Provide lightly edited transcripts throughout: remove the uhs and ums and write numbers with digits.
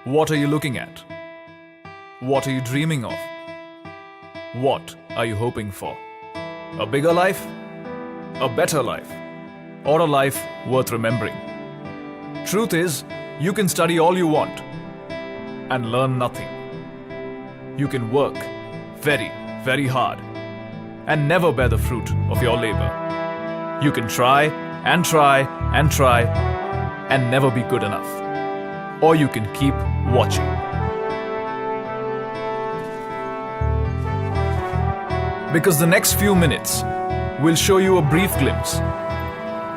What are you looking at? What are you dreaming of? What are you hoping for? A bigger life? A better life? Or a life worth remembering? Truth is, you can study all you want and learn nothing. You can work very, very hard and never bear the fruit of your labor. You can try and try and try and never be good enough. Or you can keep watching. Because the next few minutes will show you a brief glimpse,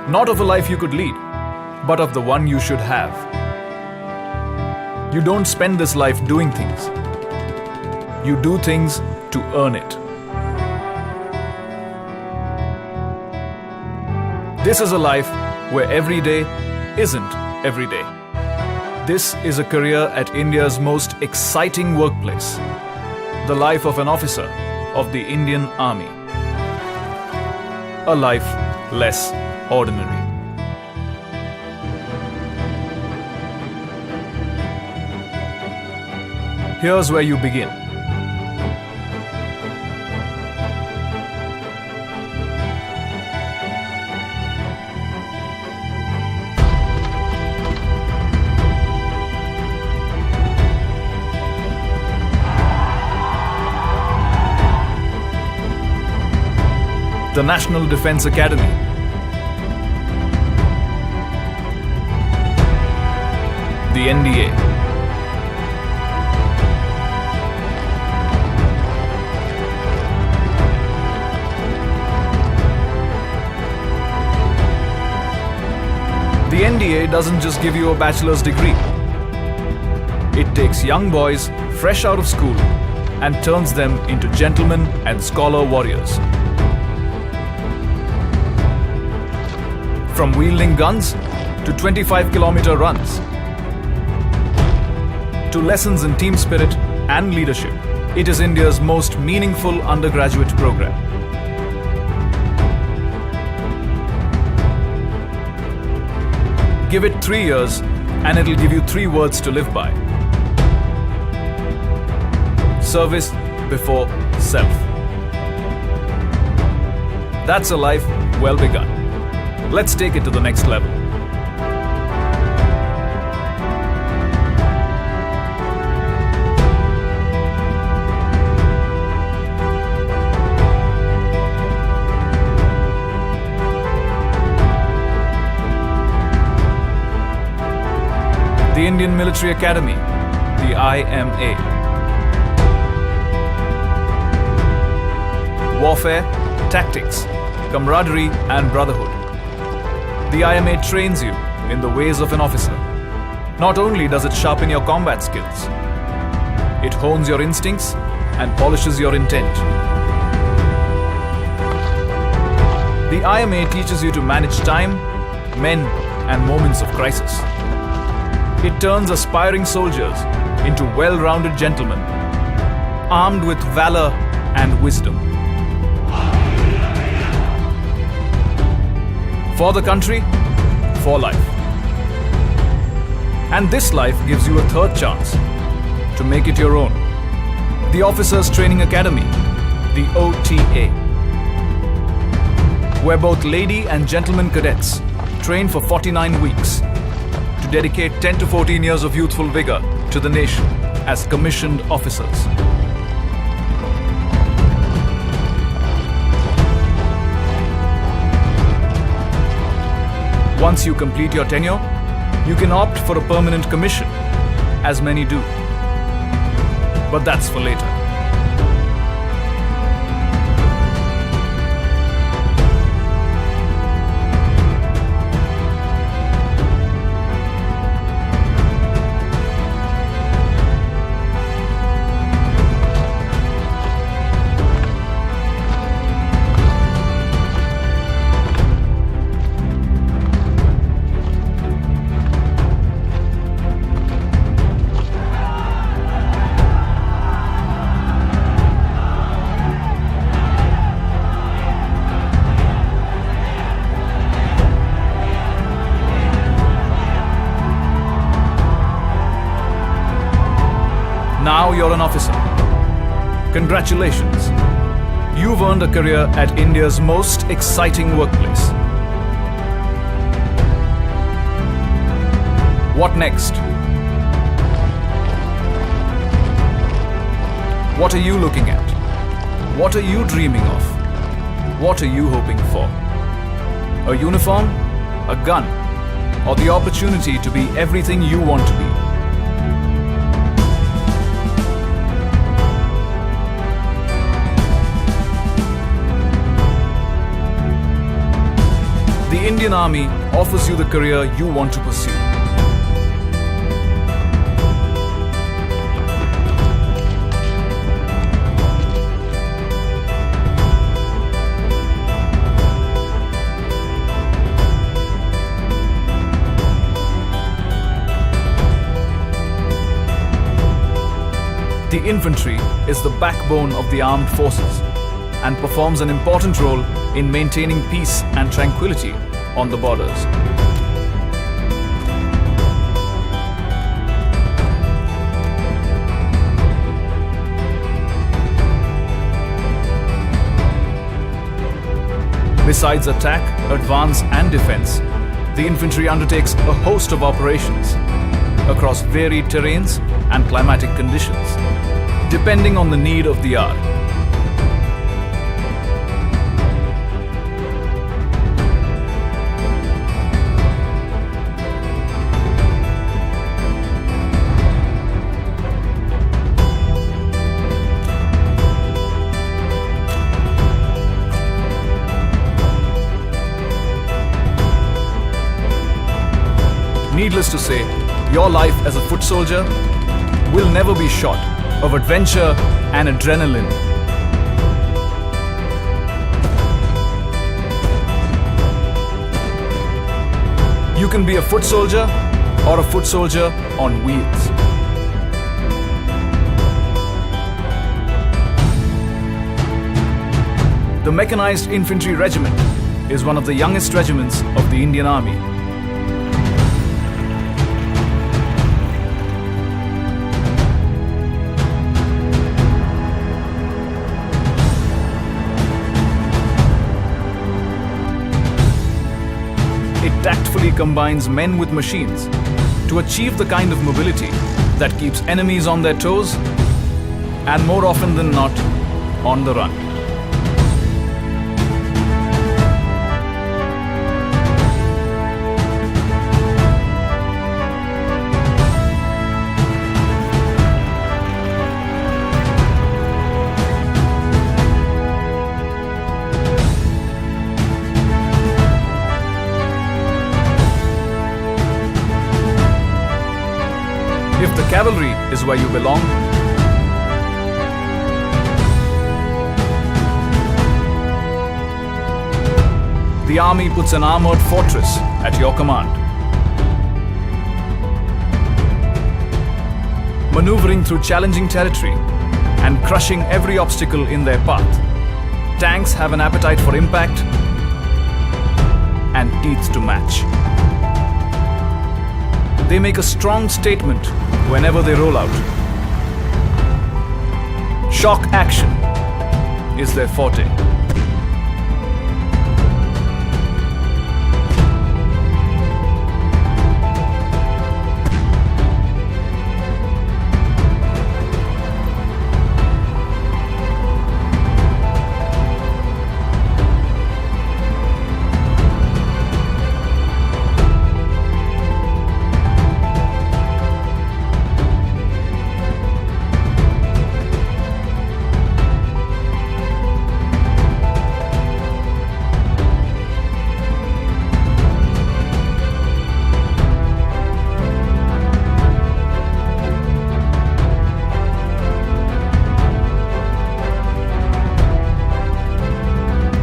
not of a life you could lead, but of the one you should have. You don't spend this life doing things. You do things to earn it. This is a life where every day isn't every day. This is a career at India's most exciting workplace, the life of an officer of the Indian Army. A life less ordinary. Here's where you begin. The National Defence Academy. The NDA. The NDA doesn't just give you a bachelor's degree. It takes young boys fresh out of school and turns them into gentlemen and scholar warriors. From wielding guns to 25-kilometer runs, to lessons in team spirit and leadership, it is India's most meaningful undergraduate program. Give it 3 years and it'll give you 3 words to live by. Service before self. That's a life well begun. Let's take it to the next level. The Indian Military Academy, the IMA. Warfare, tactics, camaraderie and brotherhood. The IMA trains you in the ways of an officer. Not only does it sharpen your combat skills, it hones your instincts and polishes your intent. The IMA teaches you to manage time, men, and moments of crisis. It turns aspiring soldiers into well-rounded gentlemen, armed with valor and wisdom. For the country, for life. And this life gives you a third chance to make it your own. The Officers Training Academy, the OTA, where both lady and gentleman cadets train for 49 weeks to dedicate 10 to 14 years of youthful vigor to the nation as commissioned officers. Once you complete your tenure, you can opt for a permanent commission, as many do. But that's for later. officer. Congratulations. You've earned a career at India's most exciting workplace. What next? What are you looking at? What are you dreaming of? What are you hoping for? A uniform? A gun? Or the opportunity to be everything you want to be? The Indian Army offers you the career you want to pursue. The infantry is the backbone of the armed forces and performs an important role in maintaining peace and tranquility on the borders. Besides attack, advance and defense, the infantry undertakes a host of operations across varied terrains and climatic conditions, depending on the need of the hour. Needless to say, your life as a foot soldier will never be short of adventure and adrenaline. You can be a foot soldier or a foot soldier on wheels. The Mechanized Infantry Regiment is one of the youngest regiments of the Indian Army. It tactfully combines men with machines to achieve the kind of mobility that keeps enemies on their toes and, more often than not, on the run. If the cavalry is where you belong, the army puts an armored fortress at your command. Maneuvering through challenging territory and crushing every obstacle in their path, tanks have an appetite for impact and teeth to match. They make a strong statement whenever they roll out. Shock action is their forte.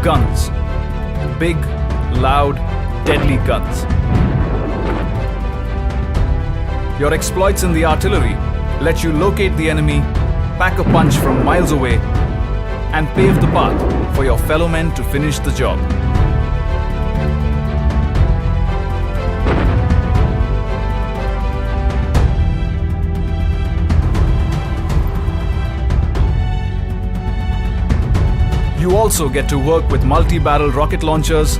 Guns. Big, loud, deadly guns. Your exploits in the artillery let you locate the enemy, pack a punch from miles away, and pave the path for your fellow men to finish the job. You also get to work with multi-barrel rocket launchers,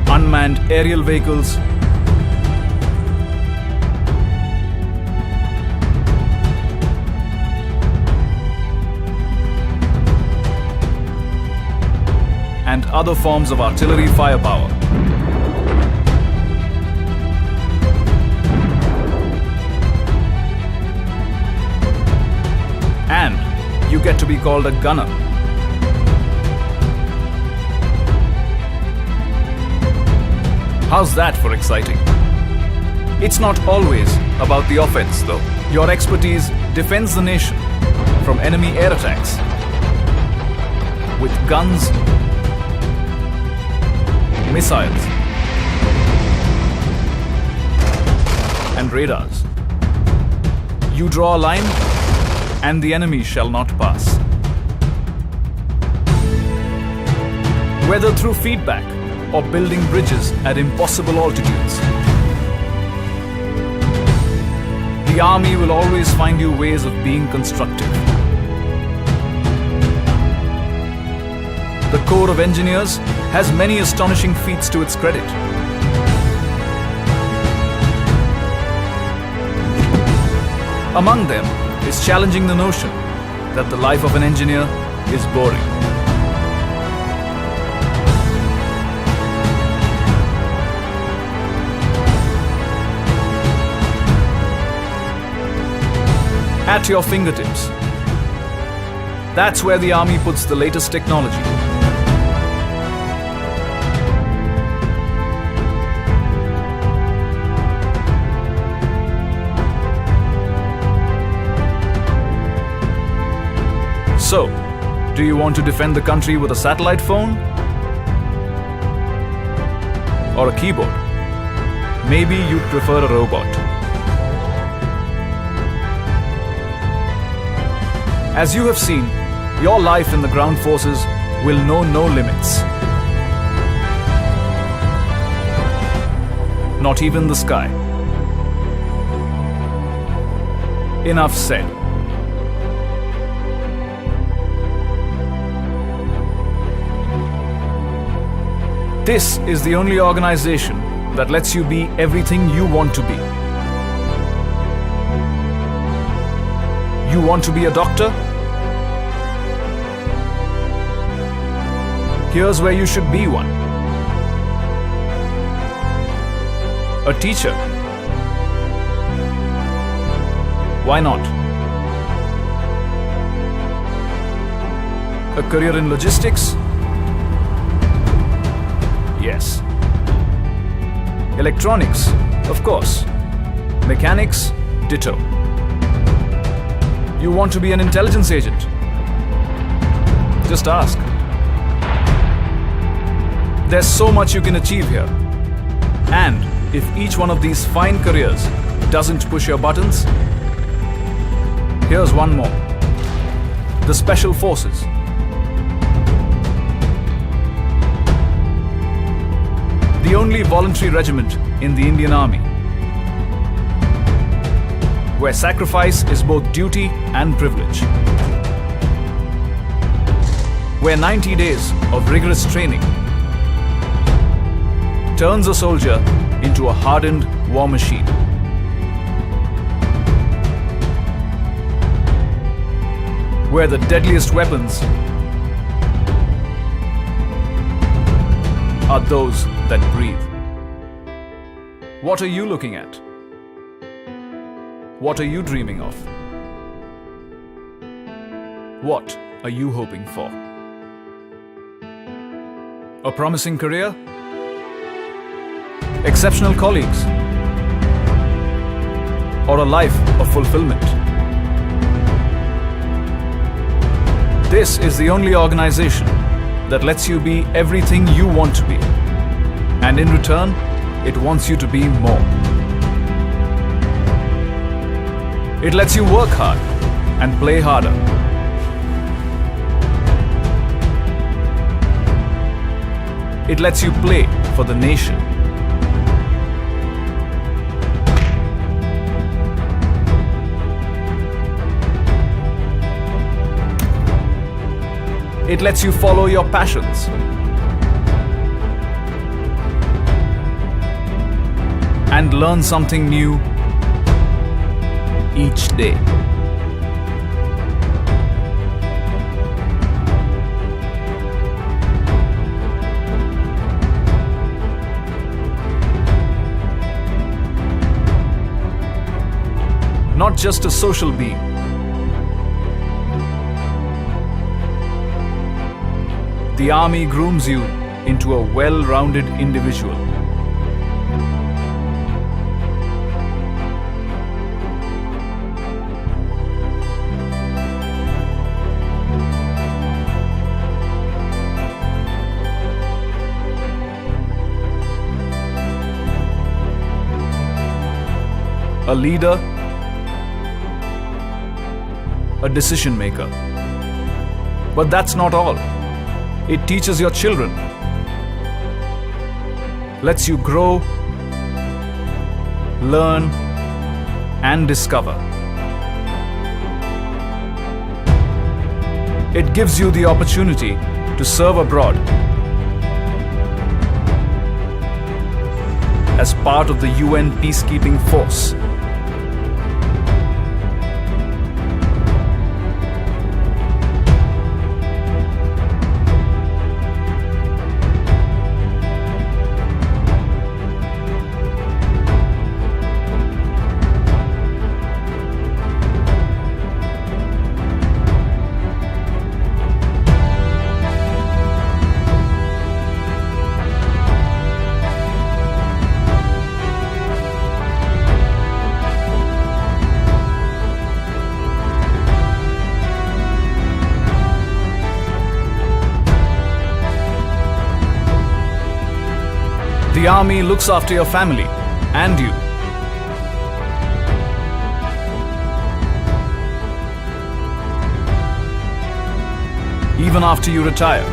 unmanned aerial vehicles, and other forms of artillery firepower. And you get to be called a gunner. How's that for exciting? It's not always about the offense, though. Your expertise defends the nation from enemy air attacks with guns, missiles, and radars. You draw a line, and the enemy shall not pass. Whether through feedback or building bridges at impossible altitudes, the army will always find you ways of being constructive. The Corps of Engineers has many astonishing feats to its credit. Among them is challenging the notion that the life of an engineer is boring. At your fingertips. That's where the army puts the latest technology. So, do you want to defend the country with a satellite phone? Or a keyboard? Maybe you'd prefer a robot. As you have seen, your life in the ground forces will know no limits. Not even the sky. Enough said. This is the only organization that lets you be everything you want to be. You want to be a doctor? Here's where you should be one. A teacher? Why not? A career in logistics? Yes. Electronics? Of course. Mechanics? Ditto. You want to be an intelligence agent? Just ask. There's so much you can achieve here. And if each one of these fine careers doesn't push your buttons, here's one more. The Special Forces. The only voluntary regiment in the Indian Army, where sacrifice is both duty and privilege. Where 90 days of rigorous training turns a soldier into a hardened war machine. Where the deadliest weapons are those that breathe. What are you looking at? What are you dreaming of? What are you hoping for? A promising career? Exceptional colleagues? Or a life of fulfillment? This is the only organization that lets you be everything you want to be. And in return, it wants you to be more. It lets you work hard and play harder. It lets you play for the nation. It lets you follow your passions. And learn something new each day. Not just a social being. The army grooms you into a well-rounded individual. A leader, a decision maker. But that's not all. It teaches your children, lets you grow, learn, and discover. It gives you the opportunity to serve abroad as part of the UN peacekeeping force. The army looks after your family and you. Even after you retire.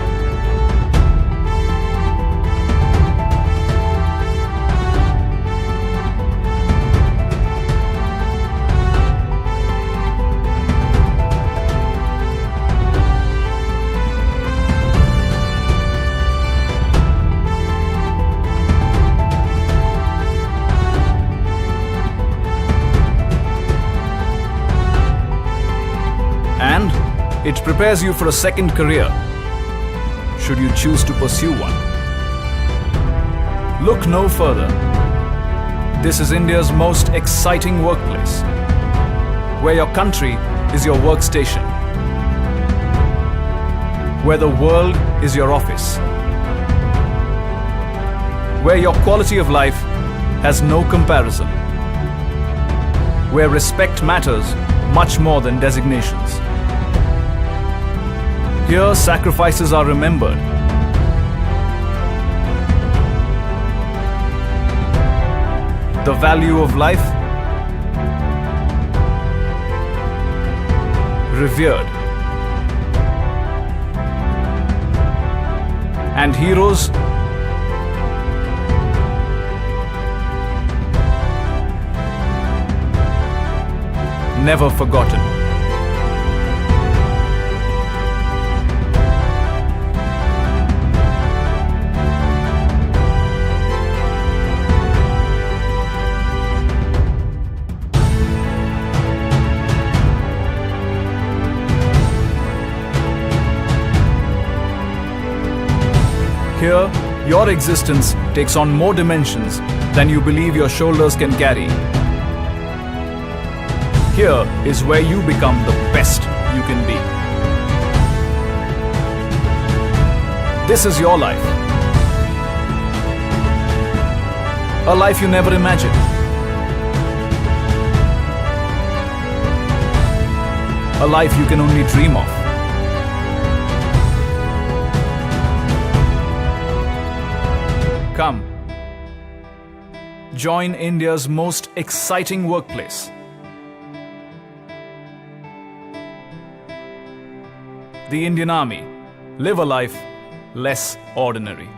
And it prepares you for a second career, should you choose to pursue one. Look no further. This is India's most exciting workplace, where your country is your workstation, where the world is your office, where your quality of life has no comparison, where respect matters much more than designations. Here, sacrifices are remembered. The value of life revered. And heroes never forgotten. Here, your existence takes on more dimensions than you believe your shoulders can carry. Here is where you become the best you can be. This is your life. A life you never imagined. A life you can only dream of. Come, join India's most exciting workplace. The Indian Army. Live a life less ordinary.